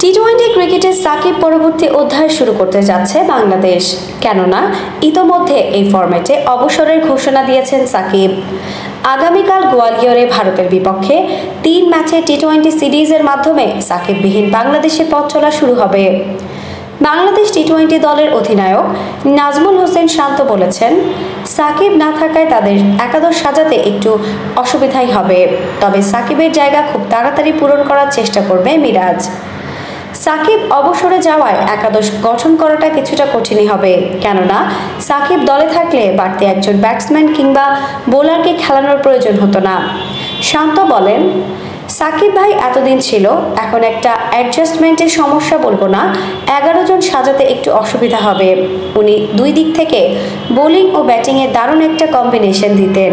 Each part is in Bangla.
টি-20 ক্রিকেটে সাকিব পরবর্তী অধ্যায় শুরু করতে যাচ্ছে বাংলাদেশ, কেননা ইতোমধ্যে এই ফরম্যাটে অবসরের ঘোষণা দিয়েছেন সাকিব। আগামীকাল গোয়ালিয়রে ভারতের বিপক্ষে 3 ম্যাচের টি-20 সিরিজের মাধ্যমে সাকিববিহীন বাংলাদেশের পথ চলা শুরু হবে। বাংলাদেশ টি-20 দলের অধিনায়ক নাজমুল হোসেন শান্ত বলেছেন, সাকিব না থাকায় তাদের একাদশ সাজাতে একটু অসুবিধাই হবে, তবে সাকিবের জায়গা খুব তাড়াতাড়ি পূরণ করার চেষ্টা করবে মিরাজ। সাকিব অবসরে যাওয়ায় একাদশ গঠন করাটা কিছুটা কঠিনই হবে, কেননা সাকিব দলে থাকলে বাড়তি একজন ব্যাটসম্যান কিংবা বোলারকে খেলানোর প্রয়োজন হতো না। শান্ত বলেন, সাকিব ভাই এতদিন ছিল, এখন একটা অ্যাডজাস্টমেন্টের সমস্যা বলবো না, 11 জন সাজাতে একটু অসুবিধা হবে। উনি দুই দিক থেকে বোলিং ও ব্যাটিংয়ের দারুণ একটা কম্বিনেশন দিতেন।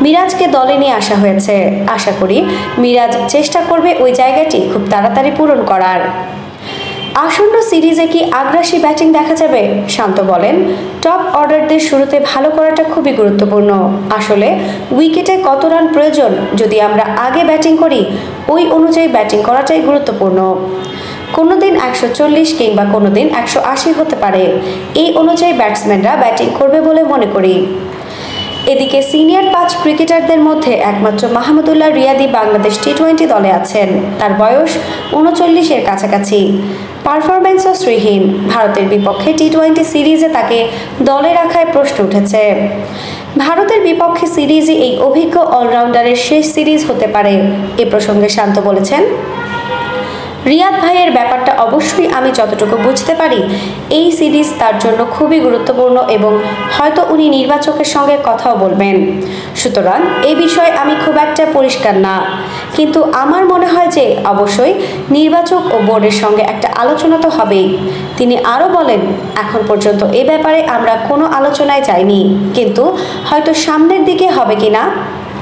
মিরাজকে দলে নিয়ে আসা হয়েছে, আশা করি মিরাজ চেষ্টা করবে ওই জায়গাটি খুব তাড়াতাড়ি পূরণ করার। আসন্ন সিরিজে কি আগ্রাসী ব্যাটিং দেখা যাবে? শান্ত বলেন, টপ অর্ডারদের শুরুতে ভালো করাটা খুবই গুরুত্বপূর্ণ। আসলে উইকেটে কত রান প্রয়োজন, যদি আমরা আগে ব্যাটিং করি ওই অনুযায়ী ব্যাটিং করাটাই গুরুত্বপূর্ণ। কোনো দিন 140 কিংবা কোনো দিন 180 হতে পারে, এই অনুযায়ী ব্যাটসম্যানরা ব্যাটিং করবে বলে মনে করি। এদিকে সিনিয়র 5 ক্রিকেটারদের মধ্যে একমাত্র মাহমুদুল্লাহ রিয়াদি বাংলাদেশ টি-20 দলে আছেন। তার বয়স 39-এর কাছাকাছি। পারফরম্যান্সও শ্রীহীন। ভারতের বিপক্ষে টি-20 সিরিজে তাকে দলে রাখায় প্রশ্ন উঠেছে। ভারতের বিপক্ষে সিরিজে এই অভিজ্ঞ অলরাউন্ডারের শেষ সিরিজ হতে পারে। এ প্রসঙ্গে শান্ত বলেছেন, রিয়াদ ভাইয়ের ব্যাপারটা অবশ্যই আমি যতটুকু বুঝতে পারি এই সিরিজ তার জন্য খুবই গুরুত্বপূর্ণ এবং হয়তো উনি নির্বাচকের সঙ্গে কথাও বলবেন। সুতরাং এই বিষয়ে আমি খুব একটা পরিষ্কার না, কিন্তু আমার মনে হয় যে অবশ্যই নির্বাচক ও বোর্ডের সঙ্গে একটা আলোচনা তো হবেই। তিনি আরও বলেন, এখন পর্যন্ত এ ব্যাপারে আমরা কোনো আলোচনায় যাইনি, কিন্তু হয়তো সামনের দিকে হবে কিনা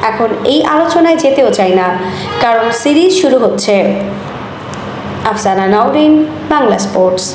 এখন এই আলোচনায় যেতেও চাই না, কারণ সিরিজ শুরু হচ্ছে। আফসানা নাওরিন, বাংলা স্পোর্টস।